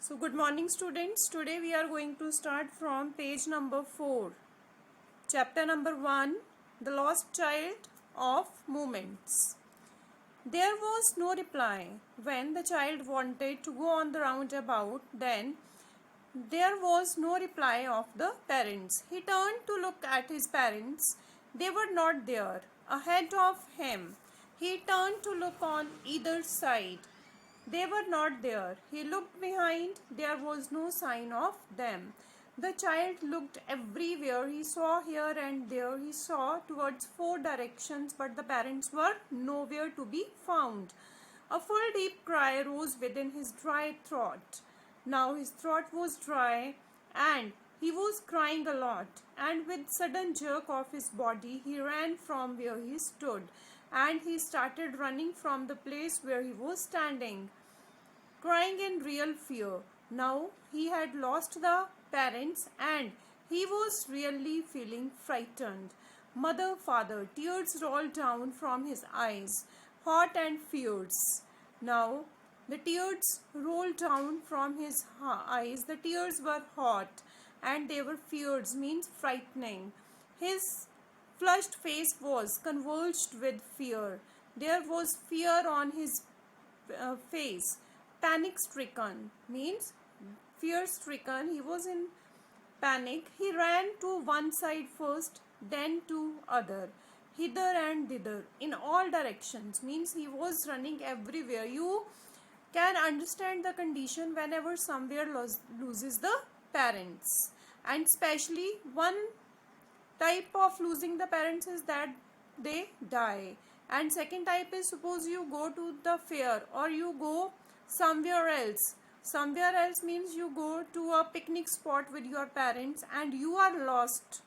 So good morning students. Today we are going to start from page number 4. Chapter number 1, The Lost Child of Moments. There was no reply. When the child wanted to go on the roundabout, then there was no reply of the parents. He turned to look at his parents. They were not there. Ahead of him, he turned to look on either side. They were not there. He looked behind. There was no sign of them. The child looked everywhere. He saw here and there. He saw towards 4 directions, but the parents were nowhere to be found. A full deep cry rose within his dry throat. Now his throat was dry and he was crying a lot, and with sudden jerk of his body he ran from where he stood, and he started running from the place where he was standing, crying in real fear. Now he had lost the parents and he was really feeling frightened. Mother, father, tears rolled down from his eyes, hot and fierce. Now the tears rolled down from his eyes. The tears were hot and they were fierce, means frightening. His flushed face was convulsed with fear. There was fear on his face. Panic stricken means fear stricken. He was in panic. He ran to one side first, then to other, hither and thither, in all directions, means he was running everywhere. You can understand the condition whenever somewhere loses the parents, and especially one type of losing the parents is that they die, and second type is suppose you go to the fair or you go somewhere else means you go to a picnic spot with your parents and you are lost,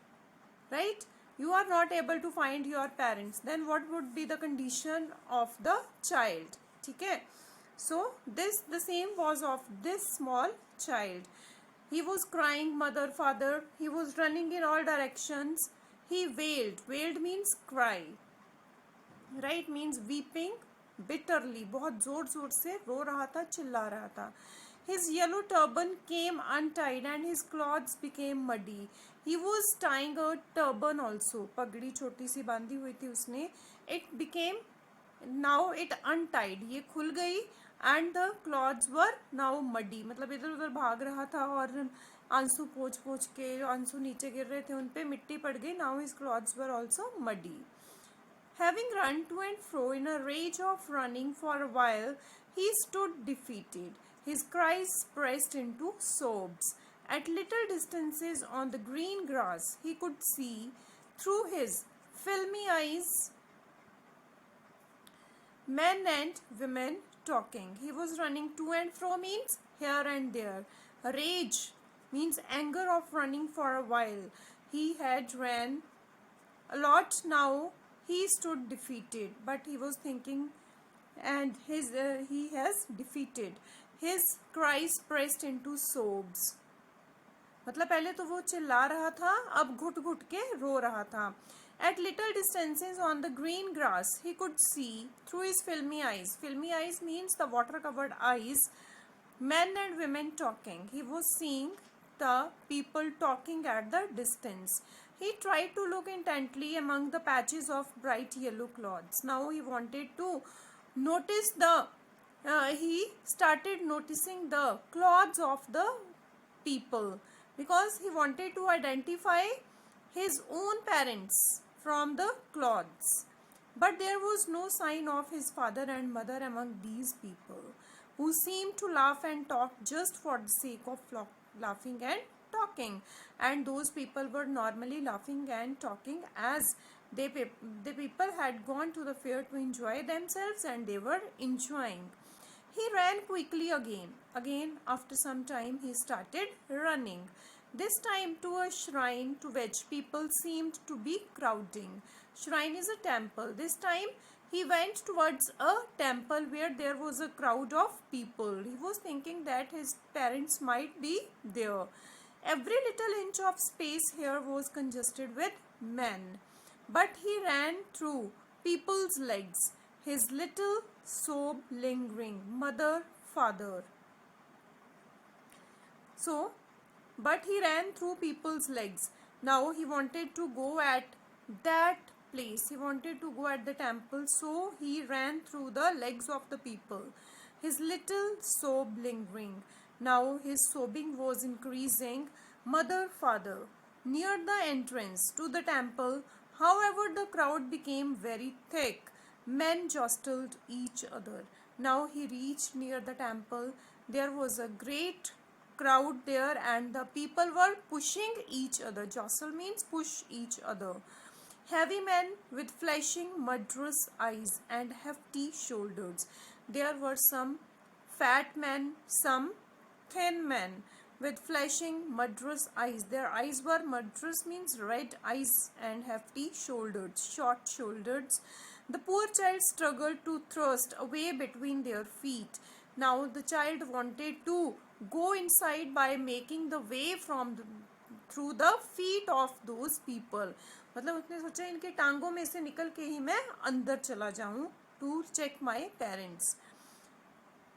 right? You are not able to find your parents, then what would be the condition of the child? Okay, so the same was of this small child. He was crying, mother, father. He was running in all directions. He wailed. Wailed means cry, right? Means weeping bitterly. बहुत जोर जोर से रो रहा था, चिल्ला रहा था. His yellow turban came untied and his clothes became muddy. He was tying a turban also. पगड़ी छोटी सी बांधी हुई थी उसने. It became, now it untied. ये खुल गई and the clothes were now muddy. मतलब इधर उधर भाग रहा था और आंसू पोंछ पोंछ के आंसू नीचे गिर रहे थे, उन पे मिट्टी पड़ गई. Now his clothes were also muddy. Having run to and fro in a rage of running for a while, he stood defeated. His cries pressed into sobs. At little distances on the green grass, he could see through his filmy eyes men and women talking. He was running to and fro means here and there. Rage means anger of running for a while. He had ran a lot. Now he stood defeated, but he was thinking, and he has defeated. His cries pressed into sobs. मतलब पहले तो वो चिल्ला रहा था, अब घुट घुट के रो रहा था. At little distances on the green grass, he could see through his filmy eyes. Filmy eyes means the water-covered eyes. Men and women talking. He was seeing the people talking at the distance. He tried to look intently among the patches of bright yellow cloths. Now he wanted to notice he started noticing the clothes of the people, because he wanted to identify his own parents from the clothes. But there was no sign of his father and mother among these people, who seemed to laugh and talk just for the sake of laughing and talking. And those people were normally laughing and talking as the people had gone to the fair to enjoy themselves, and they were enjoying. He ran quickly again. Again, after some time, he started running. This time to a shrine to which people seemed to be crowding. Shrine is a temple. This time he went towards a temple where there was a crowd of people. He was thinking that his parents might be there. Every little inch of space here was congested with men. But he ran through people's legs, his little sob lingering. Mother, father. So, but he ran through people's legs. Now he wanted to go at that place. He wanted to go at the temple, so he ran through the legs of the people. His little sob lingering. Now his sobbing was increasing. Mother, father. Near the entrance to the temple, however, the crowd became very thick. Men jostled each other. Now he reached near the temple. There was a great crowd there, and the people were pushing each other. Jostle means push each other. Heavy men with flashing murderous eyes and hefty shoulders. There were some fat men, some thin men with flashing murderous eyes. Their eyes were murderous means red eyes, and hefty shoulders, short shoulders. The poor child struggled to thrust away between their feet. Now the child wanted to go inside by making the way through the feet of those people. मतलब उसने सोचा इनके टांगों में से निकल के ही मैं अंदर चला जाऊं to check my parents.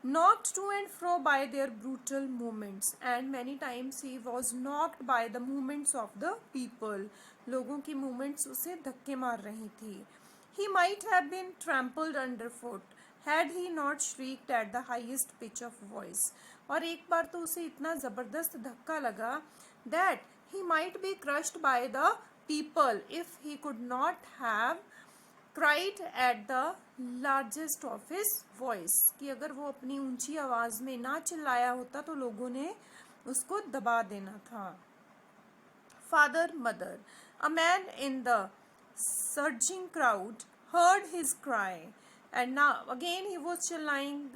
Knocked to and fro by their brutal movements, and many times he was knocked by the movements of the people. लोगों की movements उसे धक्के मार रही थी. He might have been trampled underfoot had he not shrieked at the highest pitch of voice. और एक बार तो उसे इतना ज़बरदस्त धक्का लगा that he might be crushed by the people if he could not have cried at the largest of his voice. कि अगर वो अपनी ऊंची आवाज़ में ना चिल्लाया होता तो लोगों ने उसको दबा देना था. Father, mother. A man in the surging crowd heard his cry, and now again he was chilling.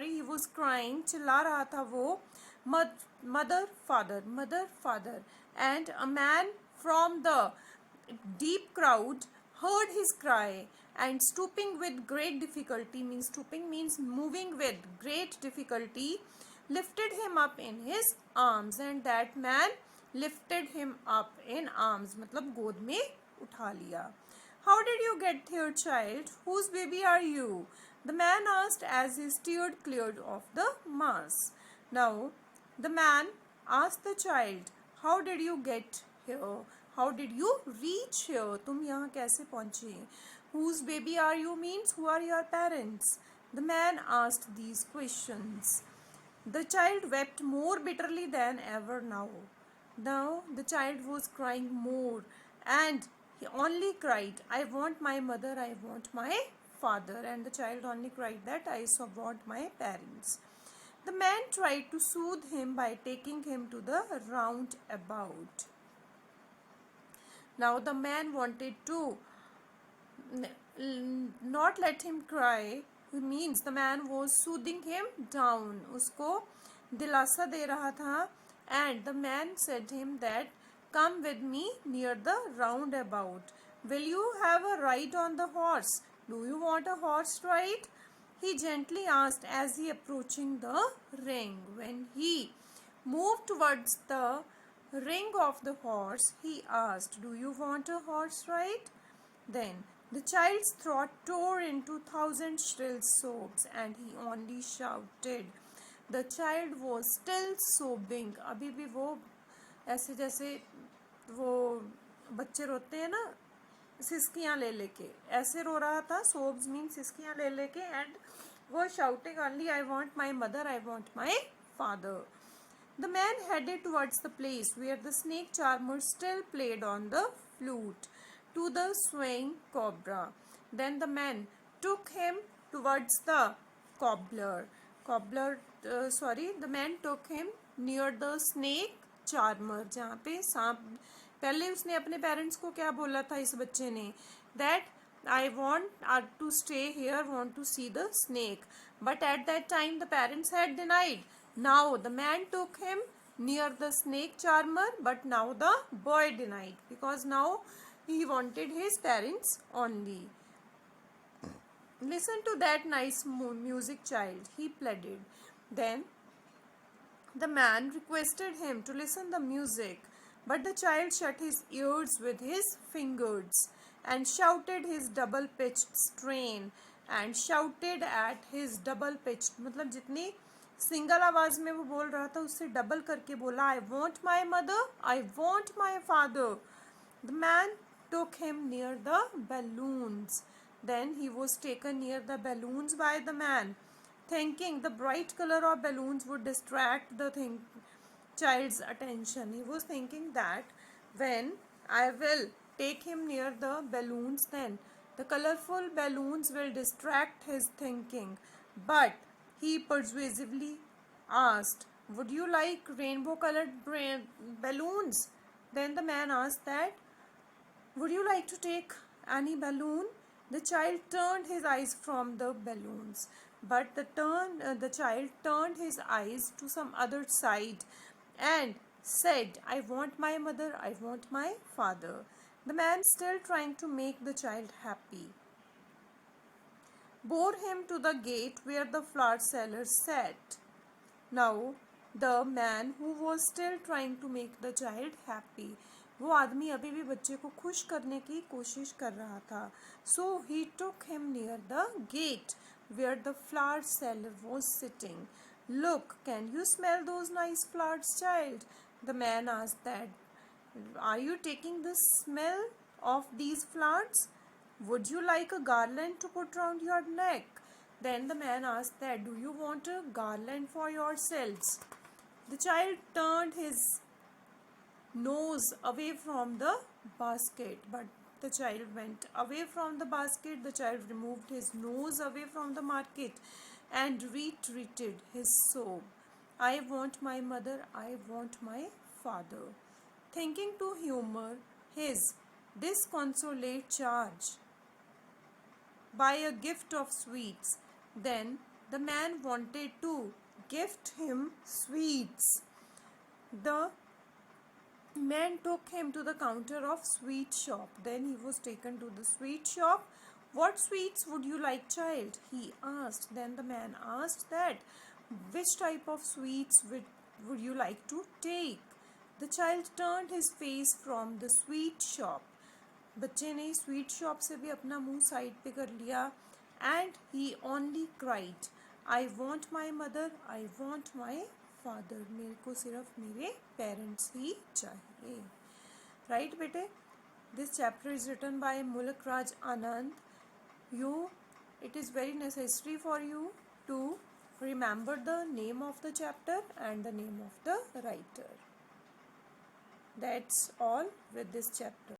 He was crying. चिल्ला रहा था वो. Mother, father, and a man from the deep crowd heard his cry, and stooping with great difficulty, means stooping means moving with great difficulty, lifted him up in his arms. And that man lifted him up in arms, मतलब गोद में उठा लिया. How did you get here, child? Whose baby are you? The man asked as he steered clear of the mass. Now, the man asked the child, how did you get here? How did you reach here? तुम यहाँ कैसे पहुँचे? Whose baby are you means who are your parents? The man asked these questions. The child wept more bitterly than ever now. Now the child was crying more, and he only cried, I want my mother, I want my father. And the child only cried that I want my parents. The man tried to soothe him by taking him to the roundabout. Now the man wanted to not let him cry. Means the man was soothing him down. उसको दिलासा दे रहा था. And the man said him that, come with me near the roundabout. Will you have a ride on the horse? Do you want a horse ride? He gently asked as he approaching the ring. When he moved towards the ring of the horse, he asked, do you want a horse ride? Then the child's throat tore into 1,000 shrill sobs, and he only shouted. The child was still sobbing. अभी भी वो ऐसे जैसे वो बच्चे रोते हैं ना, सिसकियाँ ले लेके ऐसे रो रहा था. Sobs means सिसकियाँ ले लेके, and वो shouting only, I want my mother, I want my father. The man headed towards the place where the snake charmer still played on the flute, to the swaying cobra. Then the man took him towards the the man took him near the snake charmer, जहाँ पे सांप. पहले उसने अपने parents को क्या बोला था इस बच्चे ने, that I want to stay here, want to see the snake. But at that time the parents had denied. Now the man took him near the snake charmer, but now the boy denied, because now he wanted his parents only. Listen to that nice music, child, he pleaded. Then the man requested him to listen the music, but the child shut his ears with his fingers and shouted his double-pitched strain, and shouted at his double-pitched, मतलब जितनी single आवाज में वो बोल रहा था, उससे double करके बोला, आई want my mother, I want my father. The man took him near the balloons. Then he was taken near the balloons by the man, thinking the bright color of balloons would distract the child's attention. He was thinking that when I will take him near the balloons, then the colorful balloons will distract his thinking. But he persuasively asked, would you like rainbow colored balloons? Then the man asked that, would you like to take any balloon? The child turned his eyes from the balloons, but the child turned his eyes to some other side and said, I want my mother, I want my father. The man, still trying to make the child happy, bore him to the gate where the flower seller sat. Now, the man who was still trying to make the child happy, वो आदमी अभी भी बच्चे को खुश करने की कोशिश कर रहा था. So he took him near the gate where the flower seller was sitting. Look, can you smell those nice flowers, child? The man asked that. Are you taking the smell of these flowers? Would you like a garland to put round your neck? Then the man asked that, do you want a garland for yourselves? The child turned his nose away from the basket, but the child went away from the basket. The child removed his nose away from the market and retreated his sob. I want my mother, I want my father. Thinking to humor his disconsolate charge by a gift of sweets. Then the man wanted to gift him sweets. The man took him to the counter of sweet shop. Then he was taken to the sweet shop. What sweets would you like, child? He asked. Then the man asked that, which type of sweets would you like to take? The child turned his face from the sweet shop. बच्चे ने sweet shop से भी अपना मुंह side पे कर लिया. And he only cried, I want my mother, I want my father. मेरे को सिर्फ मेरे पेरेंट्स ही चाहिए. राइट बेटे, this chapter is written by Mulk Raj Anand. You, it is very necessary for you to remember the name of the chapter and the name of the writer. That's all with this chapter.